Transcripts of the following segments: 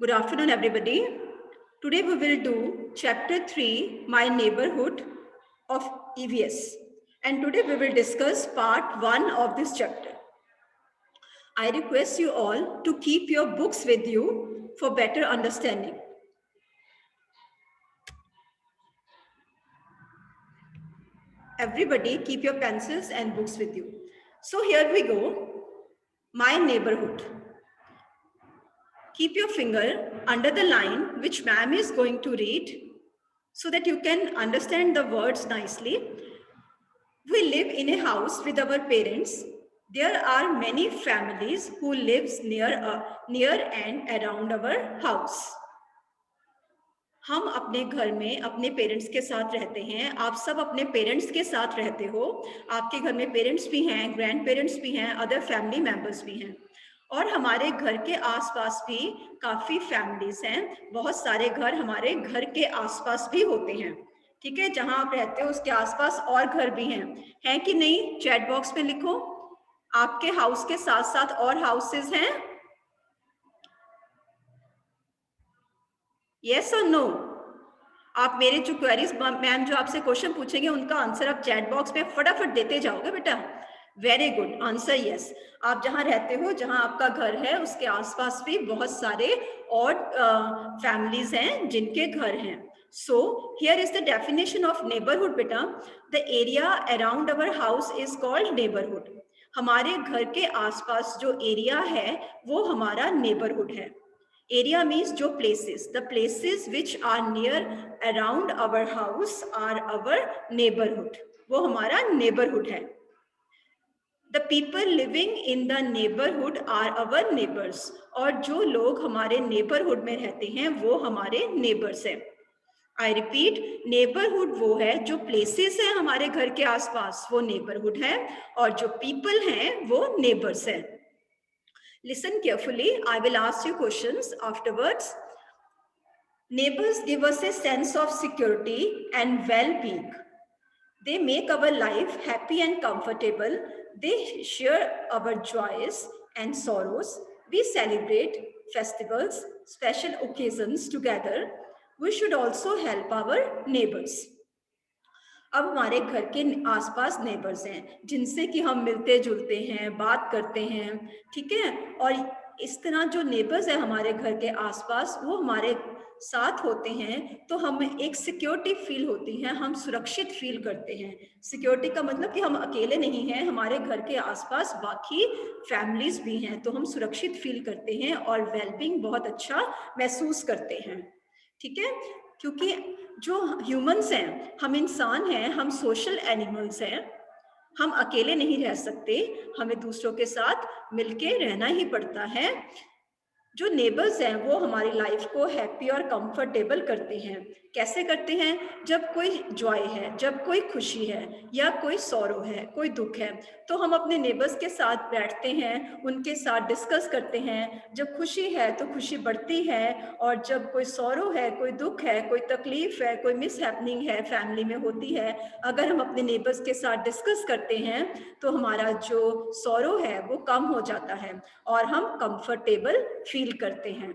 Good afternoon, everybody. Today we will do chapter 3, My Neighborhood of EVS. And today we will discuss part 1 of this chapter. I request you all to keep your books with you for better understanding. Everybody keep your pencils and books with you. So here we go. My neighborhood. Keep your finger under the line which ma'am is going to read so that you can understand the words nicely. We live in a house with our parents. There are many families who lives near and around our house. हम अपने घर में अपने parents के साथ रहते हैं. आप सब अपने पेरेंट्स के साथ रहते हो. आपके घर में पेरेंट्स भी हैं, ग्रैंड पेरेंट्स भी हैं, अदर फैमिली मेंबर्स भी हैं. और हमारे घर के आसपास भी काफ़ी फैमिलीज हैं. बहुत सारे घर हमारे घर के आसपास भी होते हैं. ठीक है, जहां आप रहते हो उसके आसपास और घर भी हैं कि नहीं? चैट बॉक्स में लिखो. आपके हाउस के साथ साथ और हाउसेस हैं? यस और नो? आप मेरे जो क्वेरीज मैम जो आपसे क्वेश्चन पूछेंगे उनका आंसर आप चैट बॉक्स में फटाफट देते जाओगे बेटा. Very good, answer yes. आप जहां रहते हो, जहां आपका घर है, उसके आसपास भी बहुत सारे और फैमिलीज हैं जिनके घर हैं. So here is the definition of neighbourhood बेटा. The area around our house is called neighbourhood. हमारे घर के आसपास जो एरिया है वो हमारा नेबरहुड है. Area means जो places. The places which are near around our house are our neighborhood. वो हमारा neighborhood है. The people living in the neighborhood are our neighbors. और जो लोग हमारे neighborhood में रहते हैं वो हमारे neighbors हैं. I repeat, neighborhood वो है जो places हैं हमारे घर के आसपास, वो neighborhood है. और जो people हैं वो neighbors हैं. Listen carefully. I will ask you questions afterwards. Neighbors give us a sense of security and well-being. They make our life happy and comfortable. They share our joys and sorrows. We celebrate festivals, special occasions together. We should also help our neighbors. अब हमारे घर के आसपास neighbours हैं जिनसे कि हम मिलते जुलते हैं, बात करते हैं. ठीक है, और इस तरह जो नेबर्स हैं हमारे घर के आसपास वो हमारे साथ होते हैं तो हमें एक सिक्योरिटी फील होती है, हम सुरक्षित फील करते हैं. सिक्योरिटी का मतलब कि हम अकेले नहीं हैं, हमारे घर के आसपास बाकी फैमिलीज भी हैं, तो हम सुरक्षित फील करते हैं और वेलबींग बहुत अच्छा महसूस करते हैं. ठीक है, क्योंकि जो ह्यूमंस हैं, हम इंसान हैं, हम सोशल एनिमल्स हैं. हम अकेले नहीं रह सकते, हमें दूसरों के साथ मिलके रहना ही पड़ता है. जो नेबर्स हैं वो हमारी लाइफ को हैप्पी और कंफर्टेबल करते हैं. कैसे करते हैं? जब कोई जॉय है, जब कोई खुशी है या कोई सॉरो है, कोई दुख है, तो हम अपने नेबर्स के साथ बैठते हैं, उनके साथ डिस्कस करते हैं. जब खुशी है तो खुशी बढ़ती है, और जब कोई सॉरो है, कोई दुख है, कोई तकलीफ है, कोई मिस हैपनिंग है फैमिली में होती है, अगर हम अपने नेबर्स के साथ डिस्कस करते हैं तो हमारा जो सॉरो है वो कम हो जाता है और हम कंफर्टेबल फील करते हैं.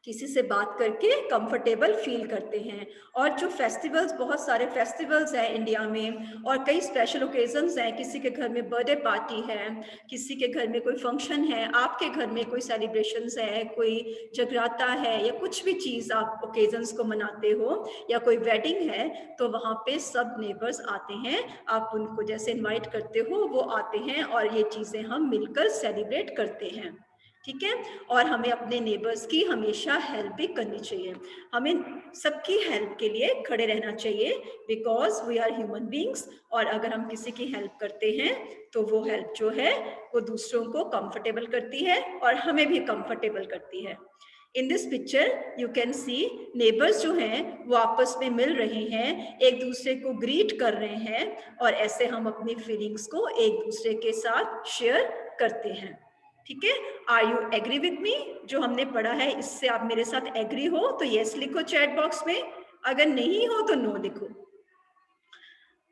किसी से बात करके कंफर्टेबल फील करते हैं. और जो फेस्टिवल्स, बहुत सारे फेस्टिवल्स हैं इंडिया में और कई स्पेशल ओकेजन्स हैं. किसी के घर में बर्थडे पार्टी है, किसी के घर में कोई फंक्शन है, आपके घर में कोई सेलिब्रेशंस है, कोई जगराता है या कुछ भी चीज़ आप ओकेजन्स को मनाते हो या कोई वेडिंग है, तो वहाँ पे सब नेबर्स आते हैं. आप उनको जैसे इन्वाइट करते हो वो आते हैं और ये चीज़ें हम मिलकर सेलिब्रेट करते हैं. ठीक है, और हमें अपने नेबर्स की हमेशा हेल्प भी करनी चाहिए. हमें सबकी हेल्प के लिए खड़े रहना चाहिए because we are human beings. और अगर हम किसी की हेल्प करते हैं तो वो हेल्प जो है वो दूसरों को कंफर्टेबल करती है और हमें भी कंफर्टेबल करती है. In this picture you can see neighbours जो हैं वो आपस में मिल रहे हैं, एक दूसरे को ग्रीट कर रहे हैं और ऐसे हम अपनी फीलिंग्स को एक दूसरे के साथ शेयर करते हैं. ठीक है, are you agree with me? जो हमने पढ़ा है इससे आप मेरे साथ एग्री हो तो यस लिखो चैट बॉक्स में, अगर नहीं हो तो नो लिखो.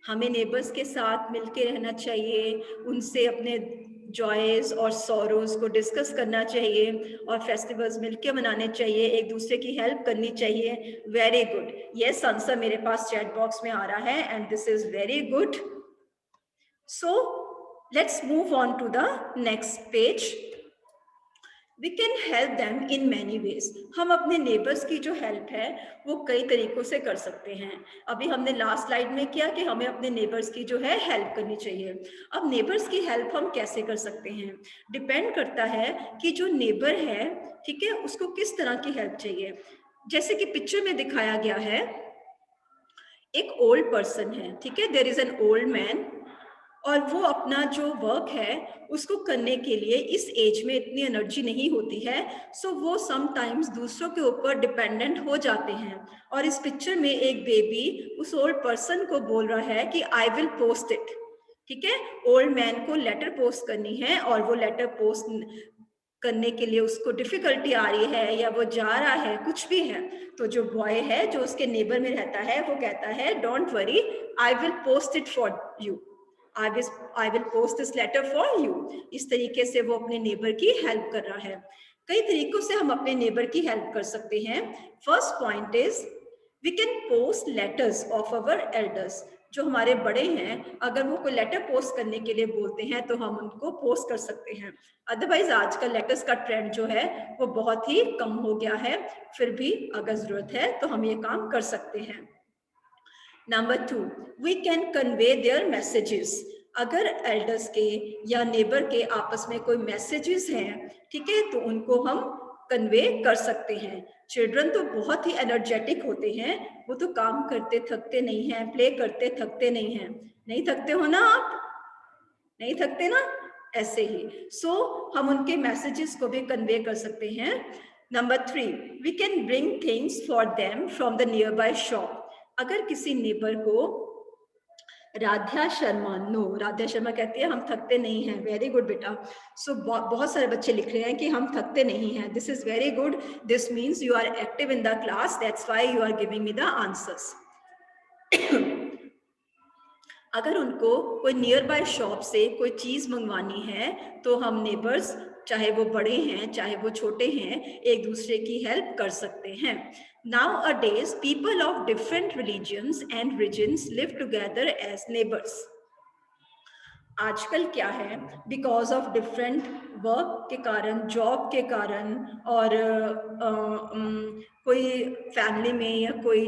हमें नेबर्स के साथ मिलके रहना चाहिए, उनसे अपने जॉयज और सॉरोज को डिस्कस करना चाहिए और फेस्टिवल्स मिलके मनाने चाहिए, एक दूसरे की हेल्प करनी चाहिए। वेरी गुड, यस आंसर मेरे पास चैट बॉक्स में आ रहा है and this is very good. So let's move on to the next page. We can help them in many ways. हम अपने नेबर्स की जो हेल्प है वो कई तरीकों से कर सकते हैं। अभी हमने लास्ट स्लाइड में किया कि हमें अपने नेबर्स की जो है हेल्प करनी चाहिए। अब नेबर्स की हेल्प हम कैसे कर सकते हैं, डिपेंड करता है कि जो नेबर है, ठीक है, उसको किस तरह की हेल्प चाहिए। जैसे कि पिक्चर में दिखाया गया है, एक ओल्ड पर्सन है, ठीक है, there is an old man, और वो अपना जो वर्क है उसको करने के लिए इस एज में इतनी एनर्जी नहीं होती है, सो वो समटाइम्स दूसरों के ऊपर डिपेंडेंट हो जाते हैं। और इस पिक्चर में एक बेबी उस ओल्ड पर्सन को बोल रहा है कि आई विल पोस्ट इट, ठीक है, ओल्ड मैन को लेटर पोस्ट करनी है और वो लेटर पोस्ट करने के लिए उसको डिफिकल्टी आ रही है या वो जा रहा है, कुछ भी है, तो जो बॉय है जो उसके नेबर में रहता है वो कहता है don't worry, I will post it for you, I will post this letter for you। इस तरीके से वो अपने नेबर की हेल्प कर रहा है। कई तरीकों से हम अपने नेबर की हेल्प कर सकते हैं। First point is we can post letters of our elders. जो हमारे बड़े हैं, अगर वो कोई लेटर पोस्ट करने के लिए बोलते हैं तो हम उनको पोस्ट कर सकते हैं। अदरवाइज आजकल लेटर्स का ट्रेंड जो है वो बहुत ही कम हो गया है, फिर भी अगर जरूरत है तो हम ये काम कर सकते हैं। Number 2, we can convey their messages. अगर एल्डर्स के या नेबर के आपस में कोई मैसेजेस हैं, ठीक है, तो उनको हम कन्वे कर सकते हैं। चिल्ड्रन तो बहुत ही एनर्जेटिक होते हैं, वो तो काम करते थकते नहीं हैं, प्ले करते थकते नहीं हैं। नहीं थकते हो ना आप? नहीं थकते ना? ऐसे ही हम उनके मैसेजेस को भी कन्वे कर सकते हैं। Number 3, we can bring things for them from the nearby shop. अगर किसी नेबर को राध्या शर्मा कहती है हम थकते नहीं हैं। वेरी गुड बेटा। बहुत सारे बच्चे लिख रहे हैं कि हम थकते नहीं हैं। This is very good, this means you are active in the class, that's why you are giving me the answers. अगर उनको कोई नियर बाय शॉप से कोई चीज मंगवानी है तो हम नेबर्स, चाहे वो बड़े हैं चाहे वो छोटे हैं, एक दूसरे की हेल्प कर सकते हैं। Nowadays, people of different religions and regions live together as neighbors. आजकल क्या है, बिकॉज ऑफ डिफरेंट वर्क के कारण, जॉब के कारण, और कोई फैमिली में या कोई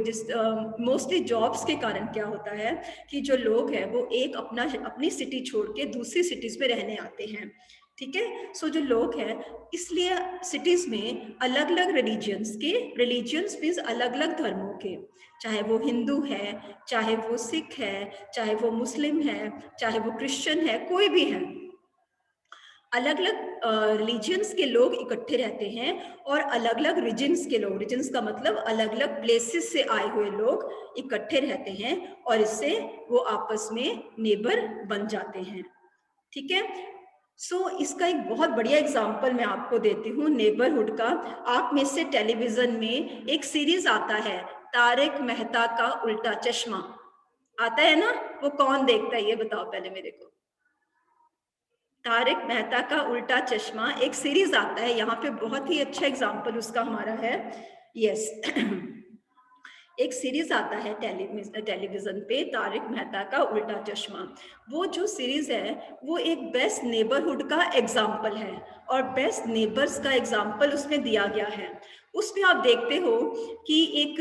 मोस्टली जॉब्स के कारण क्या होता है कि जो लोग हैं वो एक अपनी सिटी छोड़ के दूसरी सिटीज में रहने आते हैं, ठीक है। जो लोग हैं, इसलिए सिटीज में अलग अलग रिलीजियंस मीन्स अलग अलग धर्मों के, चाहे वो हिंदू है, चाहे वो सिख है, चाहे वो मुस्लिम है, चाहे वो क्रिश्चियन है, कोई भी है, अलग अलग रिलीजियंस के लोग इकट्ठे रहते हैं और अलग अलग रीजन्स के लोग, रीजन्स का मतलब अलग अलग प्लेसेस से आए हुए लोग इकट्ठे रहते हैं और इससे वो आपस में नेबर बन जाते हैं, ठीक है। इसका एक बहुत बढ़िया एग्जाम्पल मैं आपको देती हूँ नेबरहुड का। आप में से टेलीविजन में एक सीरीज आता है तारक मेहता का उल्टा चश्मा, आता है ना? वो कौन देखता है ये बताओ पहले मेरे को। तारक मेहता का उल्टा चश्मा एक सीरीज आता है, यहाँ पे बहुत ही अच्छा एग्जाम्पल उसका हमारा है। यस एक सीरीज आता है टेलीविजन पे, तारक मेहता का उल्टा चश्मा। वो जो सीरीज है वो एक बेस्ट नेबरहुड का एग्जाम्पल है और बेस्ट नेबर्स का एग्जाम्पल उसमें दिया गया है। उसमें आप देखते हो कि एक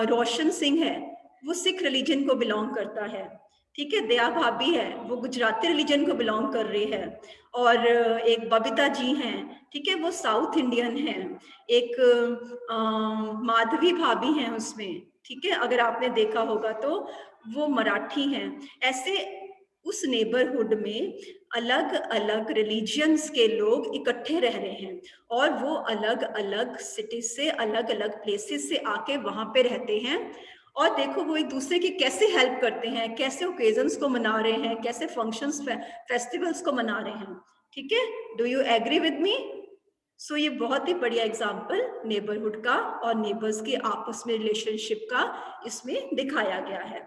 रोशन सिंह है, वो सिख रिलीजन को बिलोंग करता है, ठीक है। दया भाभी है, वो गुजराती रिलीजन को बिलोंग कर रही है, और एक बबीता जी हैं, ठीक है, वो साउथ इंडियन है, एक माधवी भाभी हैं उसमें, ठीक है, अगर आपने देखा होगा तो वो मराठी हैं। ऐसे उस नेबरहुड में अलग अलग रिलीजियंस के लोग इकट्ठे रह रहे हैं और वो अलग अलग सिटी से, अलग अलग प्लेसेस से आके वहां पे रहते हैं। और देखो वो एक दूसरे की कैसे हेल्प करते हैं, कैसे ओकेजन्स को मना रहे हैं, कैसे फंक्शंस फेस्टिवल्स को मना रहे हैं, ठीक है। Do you agree with me? ये बहुत ही बढ़िया एग्जाम्पल नेबरहुड का और नेबर्स के आपस में रिलेशनशिप का इसमें दिखाया गया है।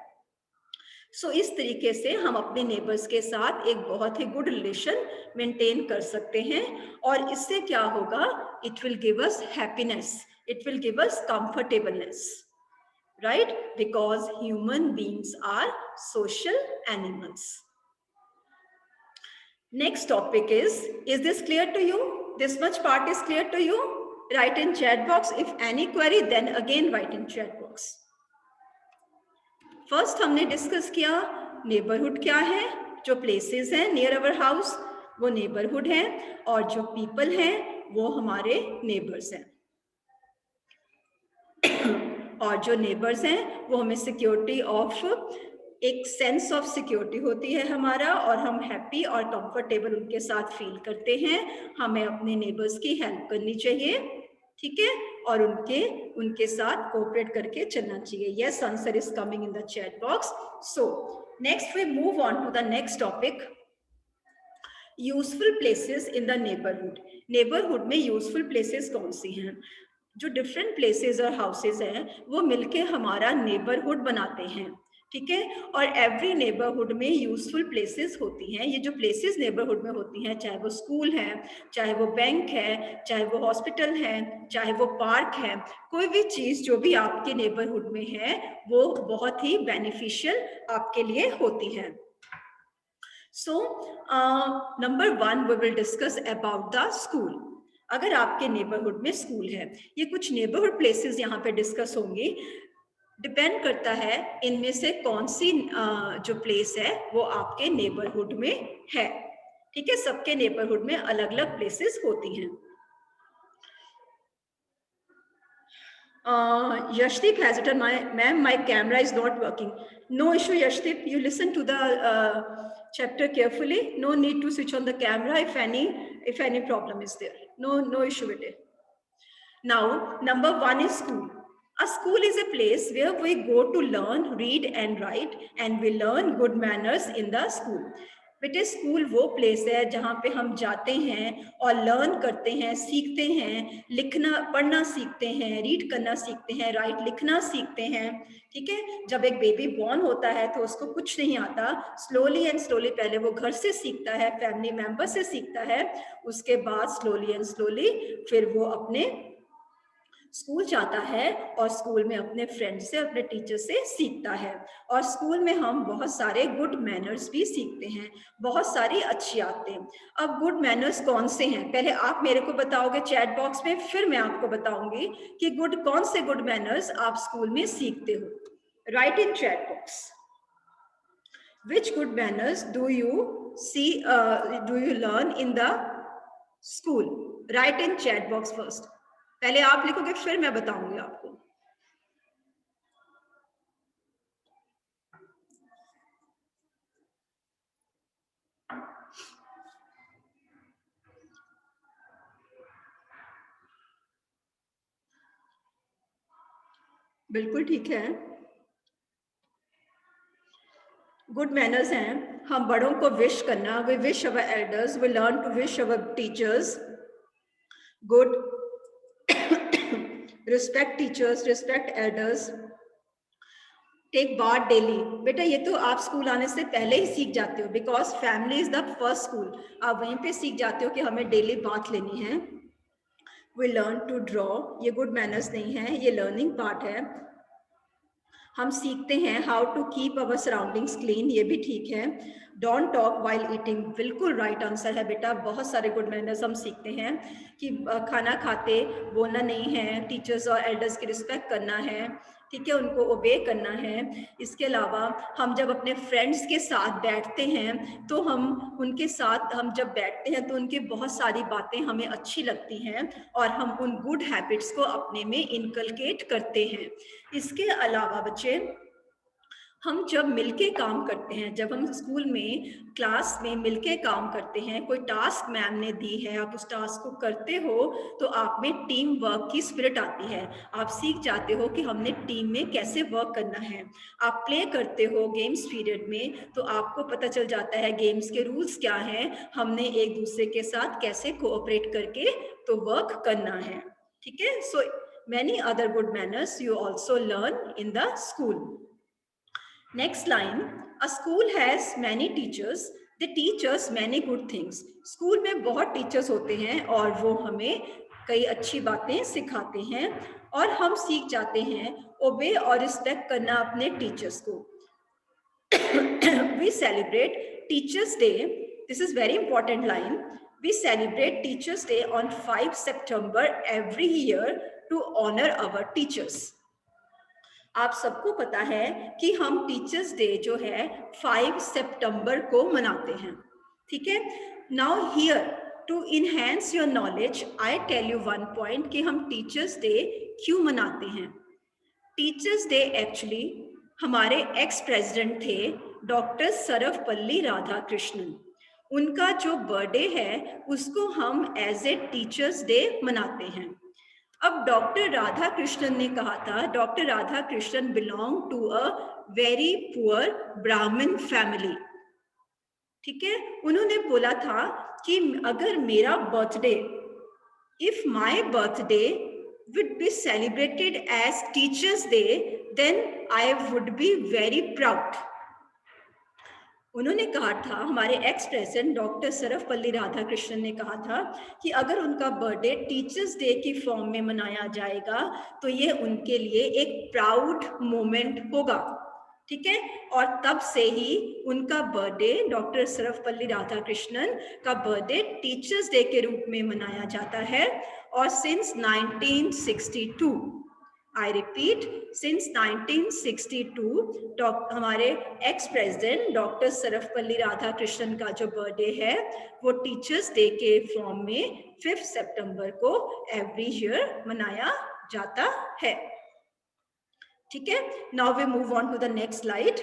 सो इस तरीके से हम अपने नेबर्स के साथ एक बहुत ही गुड रिलेशन मेंटेन कर सकते हैं और इससे क्या होगा, it will give us happiness, it will give us comfortableness, right? Because human beings are social animals. Next topic is this clear to you? This much part is clear to you? Write in chat box. If any query, then again write in chat box. First हमने discuss किया neighbourhood क्या है, जो places हैं near अवर house वो neighbourhood है, और जो पीपल हैं वो हमारे नेबर्स हैं। और जो नेबर्स हैं वो हमें सिक्योरिटी ऑफ, एक सेंस ऑफ सिक्योरिटी होती है हमारा, और हम हैप्पी और कंफर्टेबल उनके साथ फील करते हैं। हमें अपने नेबर्स की हेल्प करनी चाहिए, ठीक है, और उनके साथ कोऑपरेट करके चलना चाहिए। Yes, answer is coming in the chat box. So next we move on to the next topic, useful places in the neighbourhood. Neighbourhood में यूजफुल प्लेसेस कौन सी हैं? जो डिफरेंट प्लेसेस और हाउसेस हैं वो मिलके हमारा नेबरहुड बनाते हैं, ठीक है। और एवरी नेबरहुड में यूजफुल प्लेसेस होती हैं। ये जो प्लेसेस नेबरहुड में होती हैं, चाहे वो स्कूल है, चाहे वो बैंक है, चाहे वो हॉस्पिटल है, चाहे वो पार्क है, कोई भी चीज जो भी आपके नेबरहुड में है वो बहुत ही बेनिफिशियल आपके लिए होती है। So number 1 we will discuss about the school. अगर आपके नेबरहुड में स्कूल है, ये कुछ नेबरहुड प्लेसेस यहाँ पे डिस्कस होंगी। डिपेंड करता है इनमें से कौन सी जो प्लेस है वो आपके नेबरहुड में है, ठीक है। सबके नेबरहुड में अलग अलग प्लेसेस होती हैं। Yashdeep has it, ma'am, my camera is not working. No issue, Yashdeep. You listen to the chapter carefully. No need to switch on the camera if any problem is there. No issue with it. Now, number 1 is school. A school is a place where we go to learn, read and write, and we learn good manners in the school. बेटे school वो place है जहाँ पे हम जाते हैं और learn करते हैं, सीखते हैं, लिखना पढ़ना सीखते हैं, रीड करना सीखते हैं, राइट लिखना सीखते हैं, ठीक है। जब एक बेबी बॉर्न होता है तो उसको कुछ नहीं आता, स्लोली एंड स्लोली पहले वो घर से सीखता है, फैमिली मेंबर से सीखता है, उसके बाद स्लोली एंड स्लोली फिर वो अपने स्कूल जाता है और स्कूल में अपने फ्रेंड से, अपने टीचर से सीखता है। और स्कूल में हम बहुत सारे गुड मैनर्स भी सीखते हैं, बहुत सारी अच्छी आदतें। अब गुड मैनर्स कौन से हैं, पहले आप मेरे को बताओगे चैट बॉक्स में, फिर मैं आपको बताऊंगी कि कौन से गुड मैनर्स आप स्कूल में सीखते हो। Right in chat box, which good manners do you learn in the school. Right in chat box first, पहले आप लिखोगे फिर मैं बताऊंगी आपको। बिल्कुल ठीक है। गुड मैनर्स हैं हम बड़ों को विश करना, we wish our elders, we learn to wish our teachers good, respect teachers, respect elders, take bath daily. बेटा ये तो आप स्कूल आने से पहले ही सीख जाते हो, because family is the first school. आप वहीं पे सीख जाते हो कि हमें डेली बाथ लेनी है। वी लर्न टू ड्रॉ, ये गुड मैनर्स नहीं है, ये लर्निंग पार्ट है। हम सीखते हैं how to keep our surroundings clean, ये भी ठीक है। डोंट टॉक वाइल ईटिंग, बिल्कुल राइट आंसर है बेटा। बहुत सारे गुड मैनर्स हम सीखते हैं कि खाना खाते बोलना नहीं है, टीचर्स और एल्डर्स की रिस्पेक्ट करना है, ठीक है, उनको ओबे करना है। इसके अलावा हम जब अपने फ्रेंड्स के साथ बैठते हैं तो हम उनके साथ हम जब बैठते हैं तो उनकी बहुत सारी बातें हमें अच्छी लगती हैं और हम उन गुड हैबिट्स को अपने में इनकलकेट करते हैं। इसके अलावा बच्चे हम जब मिलके काम करते हैं, जब हम स्कूल में क्लास में मिलके काम करते हैं, कोई टास्क मैम ने दी है, आप उस टास्क को करते हो तो आप में टीम वर्क की स्पिरिट आती है। आप सीख जाते हो कि हमने टीम में कैसे वर्क करना है। आप प्ले करते हो गेम्स पीरियड में तो आपको पता चल जाता है गेम्स के रूल्स क्या हैं, हमने एक दूसरे के साथ कैसे कोऑपरेट करके तो वर्क करना है, ठीक है। सो many other good manners you also learn in the school. Next line, a school has many teachers, they teach us many good things. School में बहुत टीचर्स होते हैं और वो हमें कई अच्छी बातें सिखाते हैं और हम सीख जाते हैं ओबे और रिस्पेक्ट करना अपने टीचर्स को। We celebrate Teachers Day. This is very important line. We celebrate Teachers Day on 5 September every year to honor our teachers. आप सबको पता है कि हम टीचर्स डे जो है 5 सितंबर को मनाते हैं, ठीक है। Now here to enhance your knowledge I tell you one point कि हम टीचर्स डे क्यों मनाते हैं। टीचर्स डे एक्चुअली हमारे एक्स प्रेसिडेंट थे डॉक्टर सर्वपल्ली राधाकृष्णन, उनका जो बर्थडे है उसको हम एज ए टीचर्स डे मनाते हैं। अब डॉक्टर राधा कृष्णन ने कहा था, doctor Radha Krishnan belong to a very poor Brahmin family, ठीक है। उन्होंने बोला था कि अगर मेरा birthday, if my birthday would be celebrated as Teachers Day, then I would be very proud. उन्होंने कहा था, हमारे ex president doctor Sarvepalli Radhakrishnan ने कहा था कि अगर उनका बर्थडे टीचर्स डे की फॉर्म में मनाया जाएगा तो ये उनके लिए एक प्राउड मोमेंट होगा, ठीक है। और तब से ही उनका बर्थडे, डॉक्टर सर्वपल्ली राधाकृष्णन का बर्थडे टीचर्स डे के रूप में मनाया जाता है। और सिंस 1962, आई रिपीट, सिंस 1962 हमारे ex president doctor Sarvepalli Radhakrishnan का जो बर्थडे है वो टीचर्स डे के फॉर्म में 5 सितंबर को एवरी ईयर मनाया जाता है, ठीक है। Now we move on to the next slide.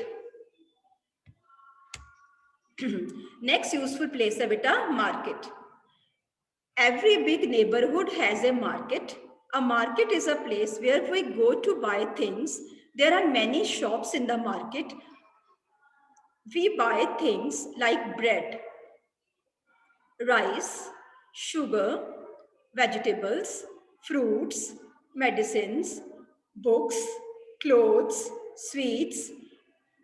Next useful place है बेटा market. Every big neighbourhood has a market. A market is a place where we go to buy things. There are many shops in the market. We buy things like bread, rice, sugar, vegetables, fruits, medicines, books, clothes, sweets,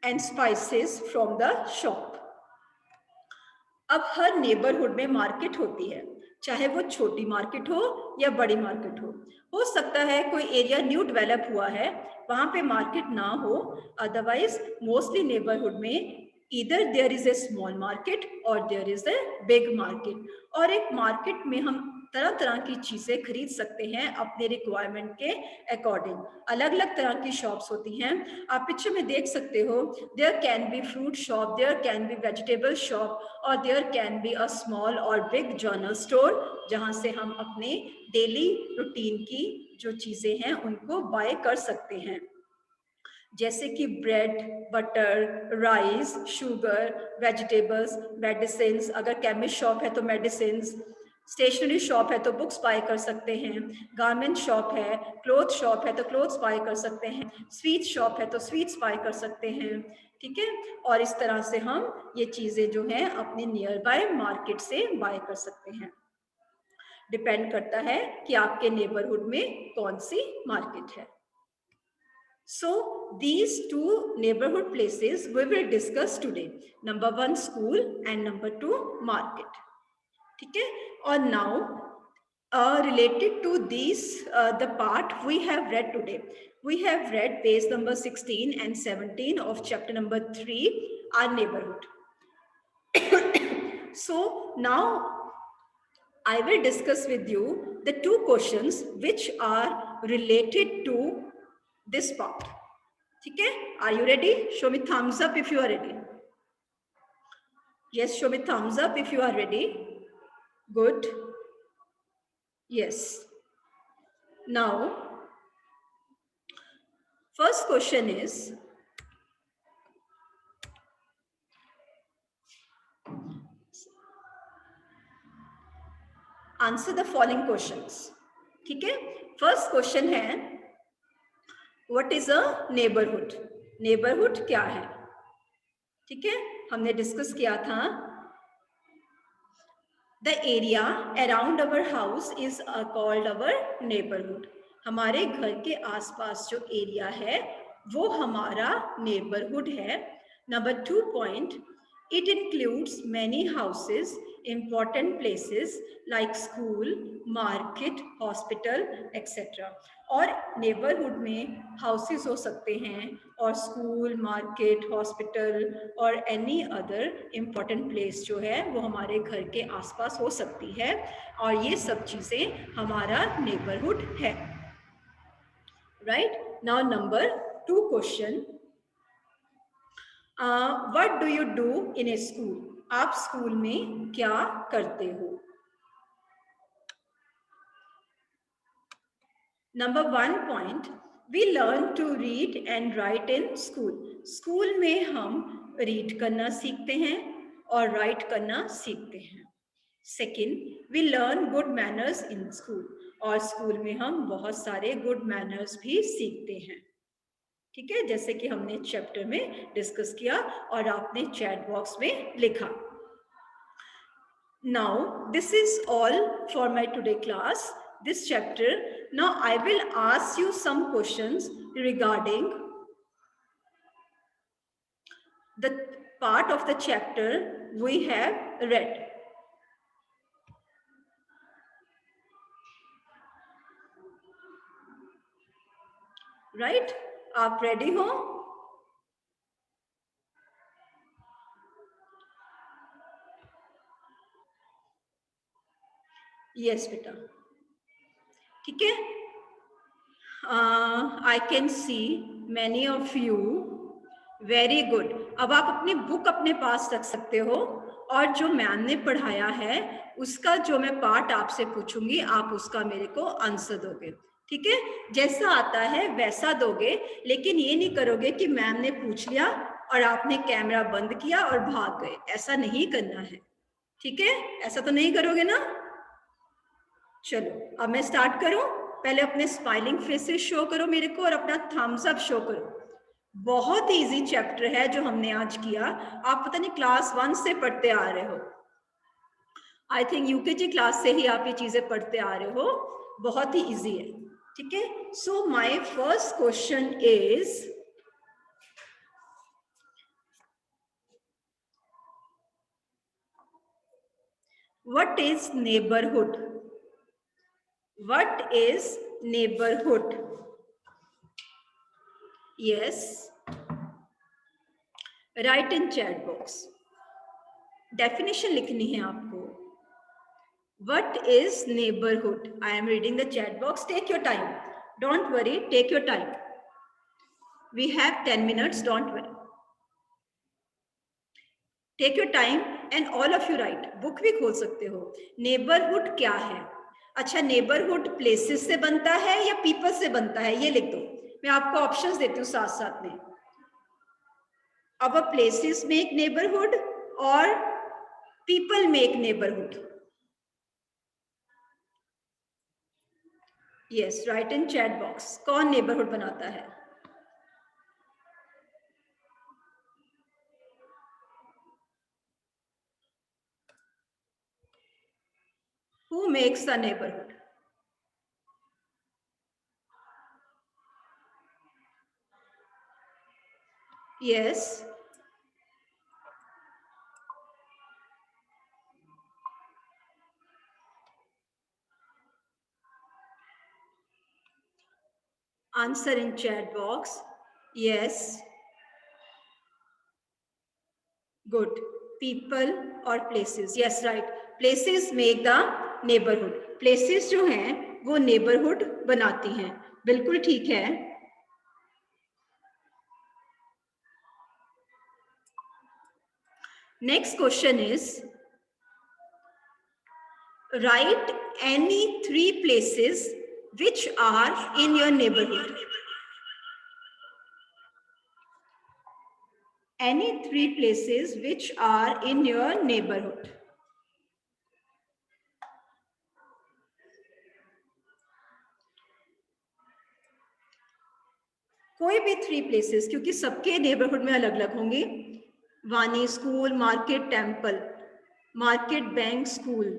and spices from the shop. अब हर neighbourhood में market होती है, चाहे वो छोटी market हो या बड़ी मार्केट हो सकता है कोई एरिया न्यू डेवलप हुआ है वहां पे मार्केट ना हो, अदरवाइज मोस्टली नेबरहुड में इधर there is a small market और there is a big market. और एक मार्केट में हम तरह तरह की चीजें खरीद सकते हैं अपने रिक्वायरमेंट के अकॉर्डिंग। अलग अलग तरह की शॉप्स होती हैं, आप पिक्चर में देख सकते हो। There can be fruit shop, there can be vegetable shop, और there can be a small और बिग जनरल स्टोर जहां से हम अपने डेली रूटीन की जो चीजें हैं उनको बाय कर सकते हैं, जैसे कि bread, butter, rice, sugar, vegetables, medicine. अगर केमिस्ट शॉप है तो मेडिसिन, स्टेशनरी शॉप है तो बुक्स बाय कर सकते हैं, गारमेंट शॉप है, क्लोथ शॉप है तो क्लोथ्स बाय कर सकते हैं, स्वीट शॉप है तो स्वीट्स बाय कर सकते हैं, ठीक है। और इस तरह से हम ये चीजें जो हैं अपने नियर बाय मार्केट से बाय कर सकते हैं। डिपेंड करता है कि आपके नेबरहुड में कौन सी मार्केट है। So these two neighborhood places we will discuss today. Number 1 school and number 2 market. ठीक है। और now related to these the part we have read today. We have read page number 16 and 17 of chapter number 3, our neighborhood. So now I will discuss with you the two questions which are related to this part. ठीक है, are you ready? Show me thumbs up if you are ready. Yes, show me thumbs up if you are ready. Good. Yes. Now, first question is, answer the following questions. ठीक है, first question है, what is a neighborhood? Neighborhood क्या है? ठीक है, हमने discuss किया था, the area around our house is called our neighborhood. हमारे घर के आसपास जो एरिया है वो हमारा नेबरहुड है। Number 2 point, it includes many houses, important places like school, market, hospital, etc. और नेबरहुड में हाउसेस हो सकते हैं और स्कूल, मार्केट, हॉस्पिटल और एनी अदर इम्पॉर्टेंट प्लेस जो है वो हमारे घर के आसपास हो सकती है, और ये सब चीज़ें हमारा नेबरहुड है। Right now number 2 question, what do you do in a school? आप स्कूल में क्या करते हो? Number 1 point, we learn to read and write in school. School में हम रीड करना सीखते हैं और राइट करना सीखते हैं। Second, we learn good manners in school, और स्कूल में हम बहुत सारे गुड मैनर्स भी सीखते हैं। ठीक है, जैसे कि हमने चैप्टर में डिस्कस किया और आपने चैट बॉक्स में लिखा। Now, this is all for my today class, this chapter. Now, I will ask you some questions regarding the part of the chapter we have read. Right? आप ready हो? Yes, बेटा। ठीक है? I can see many of you. Very good. अब आप अपनी book अपने पास रख सकते हो और जो मैम ने पढ़ाया है उसका जो मैं पार्ट आपसे पूछूंगी आप उसका मेरे को आंसर दोगे। ठीक है, जैसा आता है वैसा दोगे, लेकिन ये नहीं करोगे कि मैम ने पूछ लिया और आपने कैमरा बंद किया और भाग गए, ऐसा नहीं करना है। ठीक है, ऐसा तो नहीं करोगे ना? चलो अब मैं स्टार्ट करूं। पहले अपने स्माइलिंग फेसेस शो करो मेरे को और अपना थम्स अप शो करो। बहुत इजी चैप्टर है जो हमने आज किया। आप पता नहीं क्लास 1 से पढ़ते आ रहे हो, आई थिंक यूकेजी क्लास से ही आप ये चीजें पढ़ते आ रहे हो। बहुत ही इजी है। ठीक है, so my first question is, what is neighbourhood? What is neighbourhood? Yes, right in chat box. Definition लिखनी है आपको। What is neighborhood? I am reading the chat box. Take your time. Don't worry. Take your time. We have 10 minutes. Don't worry. Take your time and all of you write. Book भी खोल सकते हो। Neighborhood क्या है? अच्छा, neighborhood places से बनता है या people से बनता है, ये लिख दो। मैं आपको ऑप्शंस देती हूँ साथ साथ में। अब places make neighborhood और people make neighborhood. Yes, write in chat box. कौन neighborhood बनाता है? Who makes the neighborhood? Yes. Answer in chat box. Yes. Good. People or places? Yes, right. Places make the neighborhood. Places जो हैं वो neighborhood बनाती हैं। बिल्कुल ठीक है। Next question is, write any 3 places which are in your neighborhood. Any 3 places which are in your neighborhood. कोई भी 3 प्लेसेस, क्योंकि सबके नेबरहुड में अलग अलग होंगे। वानी school, market, temple, market, bank, school,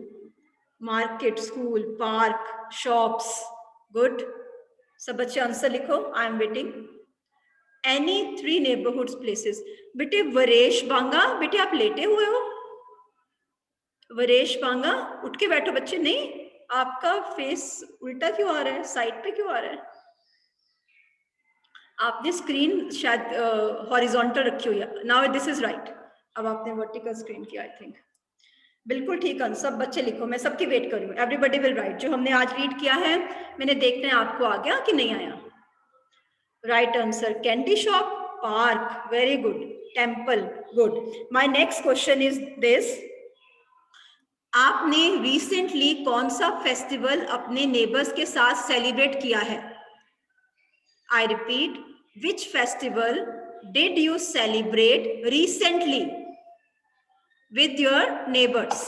market, school, park, shops. Good, सब बच्चे आंसर लिखो, I am waiting. Any 3 neighbourhoods places. बेटे वरेश बांगा, बेटे आप लेटे हुए हो? वरेश बांगा उठ के बैठो बच्चे। नहीं, आपका फेस उल्टा क्यों आ रहा है, साइड पे क्यों आ रहा है? आपने स्क्रीन शायद हॉरिजॉन्टल रखी हुई है। Now this is right. अब आपने वर्टिकल स्क्रीन किया, आई थिंक। बिल्कुल ठीक है, सब बच्चे लिखो, मैं सबकी वेट कर रही हूँ। Everybody will write. जो हमने आज रीड किया है, मैंने देखना है आपको आ गया कि नहीं आया। Right answer candy shop, park, very good. Temple, good. My next question is this, आपने रिसेंटली कौन सा फेस्टिवल अपने नेबर्स के साथ सेलिब्रेट किया है? I repeat, which festival did you celebrate recently with your neighbors?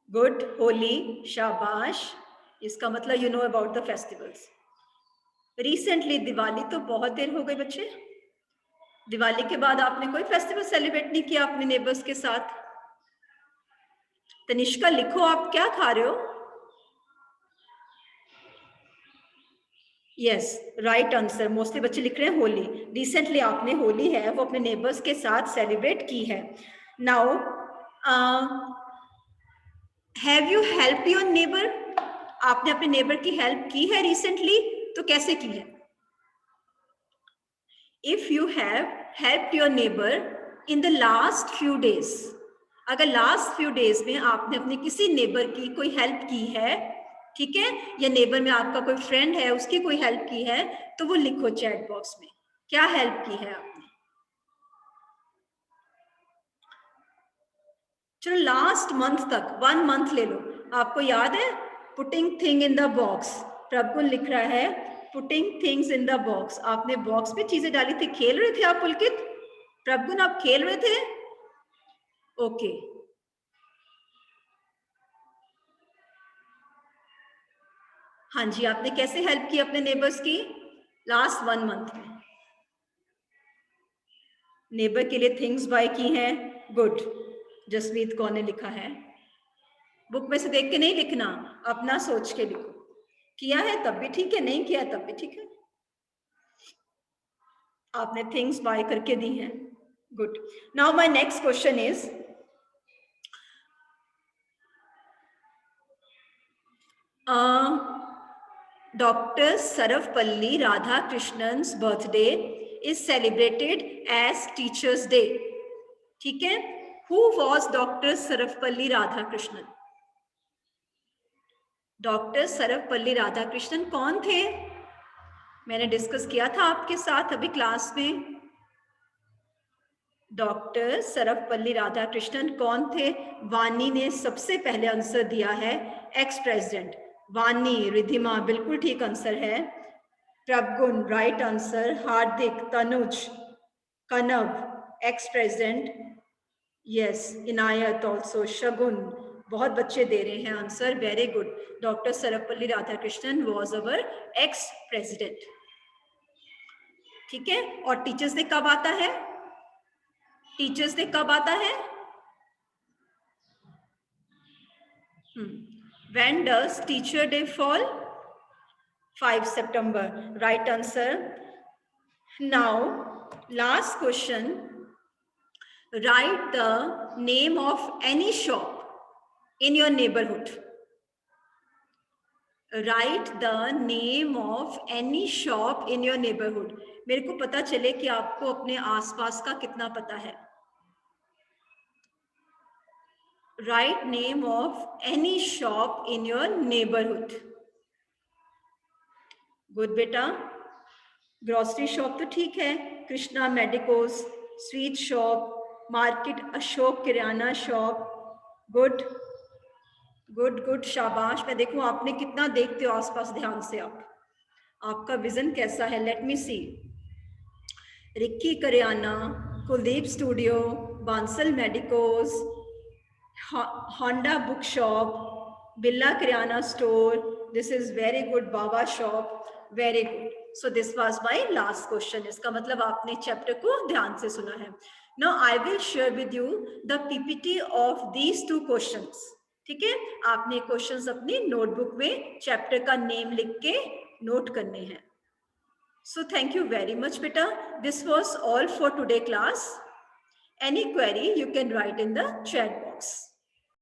Good, Holi, शाबाश। इसका मतलब you know about the festivals. Recently Diwali तो बहुत देर हो गई बच्चे। दिवाली के बाद आपने कोई फेस्टिवल सेलिब्रेट नहीं किया अपने नेबर्स के साथ? तनिष्का लिखो, आप क्या खा रहे हो? Yes, right answer. मोस्टली बच्चे लिख रहे हैं होली। रिसेंटली आपने होली है वो अपने नेबर्स के साथ सेलिब्रेट की है। Now have you help your neighbour? आपने अपने नेबर की हेल्प की है रिसेंटली, तो कैसे की है? If you have help your neighbour in the last few days, अगर लास्ट फ्यू डेज में आपने अपने किसी नेबर की कोई हेल्प की है, ठीक है, या नेबर में आपका कोई फ्रेंड है उसकी कोई हेल्प की है, तो वो लिखो चैट बॉक्स में, क्या हेल्प की है आपने। चलो लास्ट मंथ तक, 1 मंथ ले लो। आपको याद है putting thing in the box? Prabhul लिख रहा है putting things in the box. आपने बॉक्स में चीजें डाली थी, खेल रहे थे आप पुलकित? प्रभुल आप खेल रहे थे? ओके। हाँ जी, आपने कैसे हेल्प की अपने नेबर्स की लास्ट 1 मंथ में? नेबर के लिए थिंग्स बाय की हैं, गुड। जसमीत कौन ने लिखा है? बुक में से देख के नहीं लिखना, अपना सोच के लिखो। किया है तब भी ठीक है, नहीं किया तब भी ठीक है। आपने थिंग्स बाय करके दी हैं, good. Now my next question is, doctor Sarvepalli Radhakrishnan's birthday is celebrated as teachers day, ठीक है। Who was doctor Sarvepalli Radhakrishnan? Doctor Sarvepalli Radhakrishnan कौन थे? मैंने डिस्कस किया था आपके साथ अभी क्लास में। डॉक्टर सर्वपल्ली राधाकृष्णन कौन थे? वानी ने सबसे पहले आंसर दिया है, एक्स प्रेसिडेंट। वानी, रिधिमा बिल्कुल ठीक आंसर है। प्रभगुण राइट आंसर। हार्दिक, तनुज, कनव एक्स प्रेसिडेंट। यस, इनायत ऑल्सो, शगुन, बहुत बच्चे दे रहे हैं answer, very good. Doctor Sarvepalli Radhakrishnan was our ex president, ठीक है। और टीचर्स डे कब आता है? टीचर्स डे कब आता है? When does Teacher Day fall? 5 September, right answer. Now, last question. Write the name of any shop in your neighborhood. Write the name of any shop in your neighborhood. मेरे को पता चले कि आपको अपने आसपास का कितना पता है। Write name of any shop in your neighborhood. Good बेटा। ग्रोसरी शॉप तो ठीक है, Krishna medicos, sweet shop, market Ashok kirana shop, good good good, शाबाश। मैं देखूं आपने कितना देखते हो आसपास, ध्यान से आपका विजन कैसा है। Let me see. Rikki kiryana, Kuldeep studio, Bansal medicos, Honda book shop, Billa kirana store, this is very good, Baba shop, very good. So this was my last question. इसका मतलब आपने चैप्टर को ध्यान से सुना है। Now I will share with you the PPT of these 2 questions. ठीक है, आपने क्वेश्चंस अपनी नोटबुक में चैप्टर का नेम लिख के नोट करने हैं. So thank you very much, beta. This was all for today class. Any query you can write in the chat box.